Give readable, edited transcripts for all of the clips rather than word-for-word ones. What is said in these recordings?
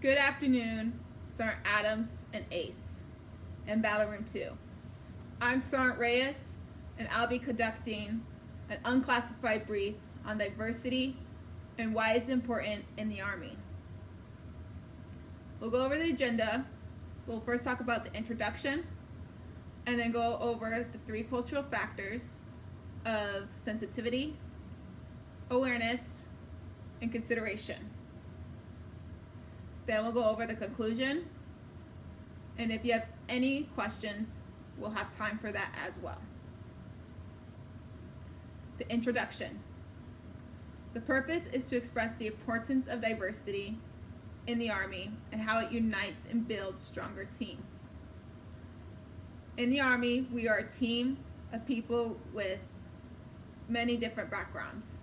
Good afternoon, Sergeant Adams and Ace, in Battle Room 2. I'm Sergeant Reyes, and I'll be conducting an unclassified brief on diversity and why it's important in the Army. We'll go over the agenda. We'll first talk about the introduction, and then go over the 3 cultural factors of sensitivity, awareness, and consideration. Then we'll go over the conclusion, and if you have any questions, we'll have time for that as well. The introduction. The purpose is to express the importance of diversity in the Army and how it unites and builds stronger teams. In the Army, we are a team of people with many different backgrounds.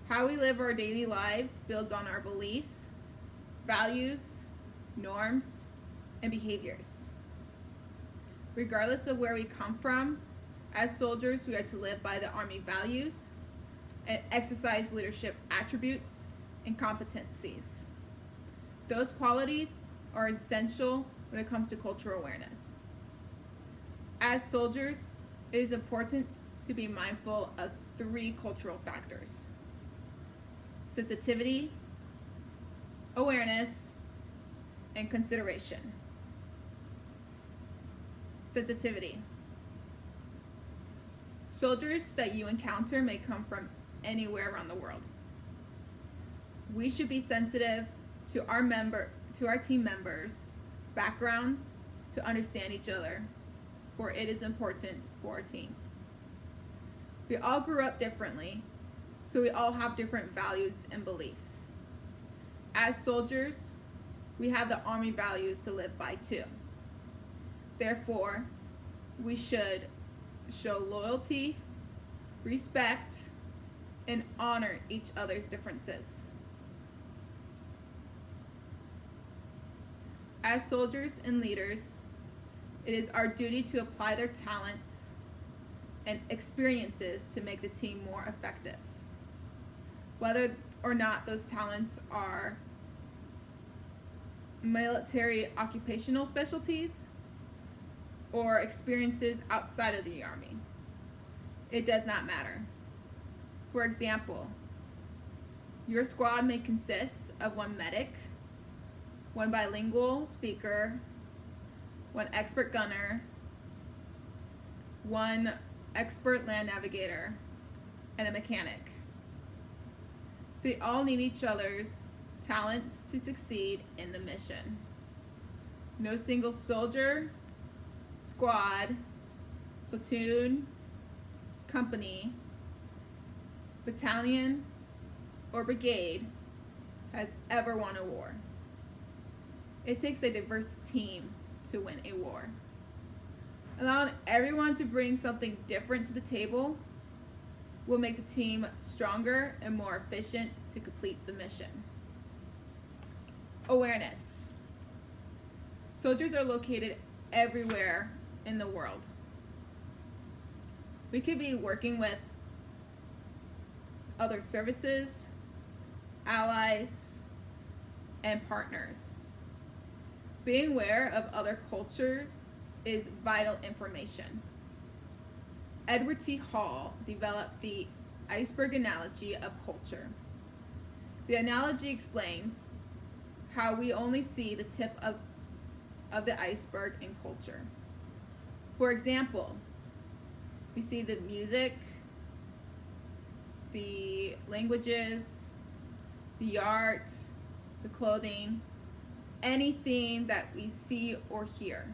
How we live our daily lives builds on our beliefs, values, norms, and behaviors. Regardless of where we come from, as soldiers, we are to live by the Army values and exercise leadership attributes and competencies. Those qualities are essential when it comes to cultural awareness. As soldiers, it is important to be mindful of 3 cultural factors: sensitivity, awareness, and consideration. Sensitivity. Soldiers that you encounter may come from anywhere around the world. We should be sensitive to our team members' backgrounds to understand each other, for it is important for our team. We all grew up differently, so we all have different values and beliefs. As soldiers, we have the Army values to live by too. Therefore, we should show loyalty, respect, and honor each other's differences. As soldiers and leaders, it is our duty to apply their talents and experiences to make the team more effective. Whether or not those talents are military occupational specialties or experiences outside of the Army, it does not matter. For example, your squad may consist of 1 medic, 1 bilingual speaker, 1 expert gunner, 1 expert land navigator, and a mechanic. They all need each other's talents to succeed in the mission. No single soldier, squad, platoon, company, battalion, or brigade has ever won a war. It takes a diverse team to win a war. Allowing everyone to bring something different to the table will make the team stronger and more efficient to complete the mission. Awareness. Soldiers are located everywhere in the world. We could be working with other services, allies, and partners. Being aware of other cultures is vital information. Edward T. Hall developed the iceberg analogy of culture. The analogy explains how we only see the tip of the iceberg in culture. For example, we see the music, the languages, the art, the clothing, anything that we see or hear.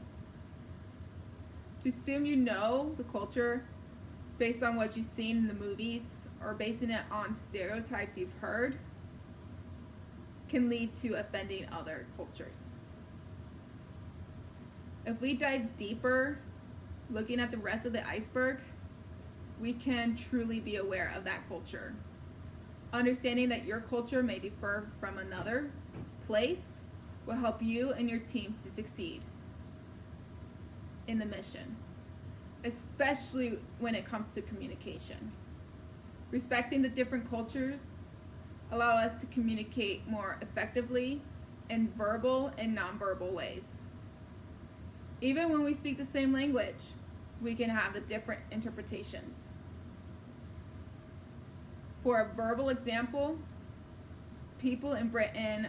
To assume you know the culture based on what you've seen in the movies or basing it on stereotypes you've heard can lead to offending other cultures. If we dive deeper, looking at the rest of the iceberg, we can truly be aware of that culture. Understanding that your culture may differ from another place will help you and your team to succeed in the mission, especially when it comes to communication. Respecting the different cultures allow us to communicate more effectively in verbal and nonverbal ways. Even when we speak the same language, we can have the different interpretations. For a verbal example, people in Britain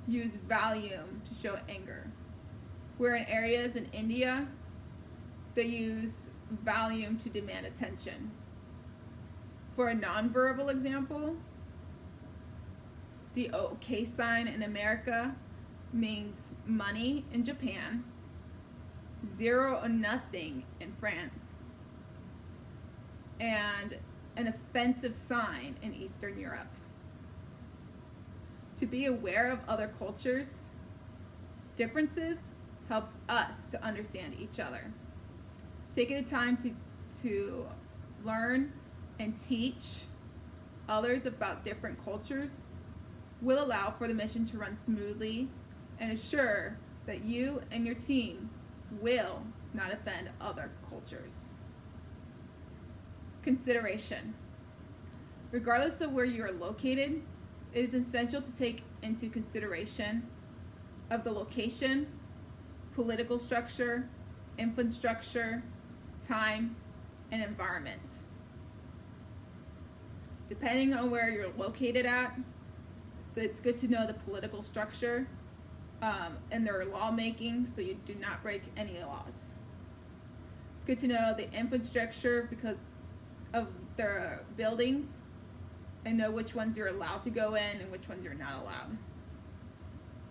use volume to show anger, where in areas in India, they use volume to demand attention. For a nonverbal example, the OK sign in America means money in Japan, 0 or nothing in France, and an offensive sign in Eastern Europe. To be aware of other cultures' differences helps us to understand each other. Taking the time to learn and teach others about different cultures will allow for the mission to run smoothly and assure that you and your team will not offend other cultures. Consideration. Regardless of where you are located, it is essential to take into consideration of the location, political structure, infrastructure, time, and environment. Depending on where you're located at, it's good to know the political structure and their lawmaking so you do not break any laws. It's good to know the infrastructure because of their buildings and know which ones you're allowed to go in and which ones you're not allowed.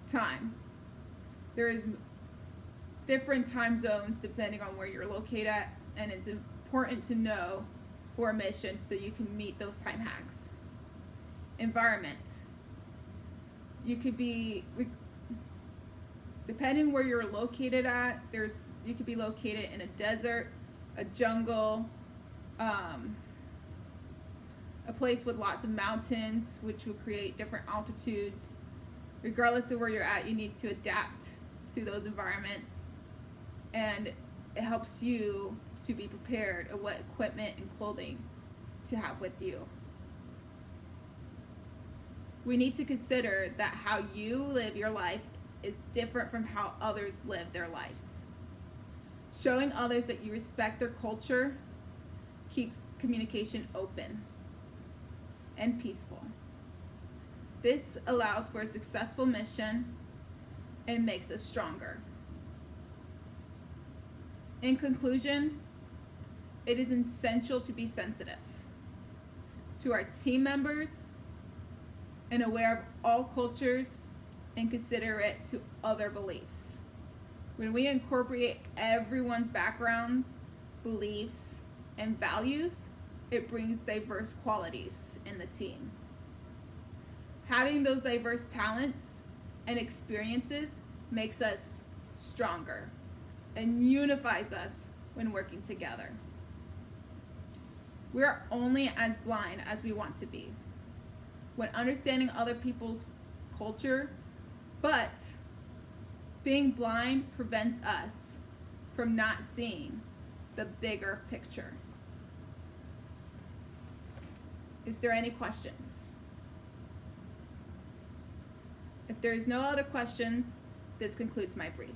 Time. There is different time zones depending on where you're located at, and it's important to know for a mission so you can meet those time hacks. Environment. You could be, depending where you're located at, you could be located in a desert, a jungle, a place with lots of mountains, which will create different altitudes. Regardless of where you're at, you need to adapt to those environments, and it helps you to be prepared of what equipment and clothing to have with you. We need to consider that how you live your life is different from how others live their lives. Showing others that you respect their culture keeps communication open and peaceful. This allows for a successful mission and makes us stronger. In conclusion, it is essential to be sensitive to our team members and aware of all cultures and considerate to other beliefs. When we incorporate everyone's backgrounds, beliefs, and values, it brings diverse qualities in the team. Having those diverse talents and experiences makes us stronger and unifies us when working together. We are only as blind as we want to be when understanding other people's culture, but being blind prevents us from not seeing the bigger picture. Is there any questions? If there is no other questions, this concludes my brief.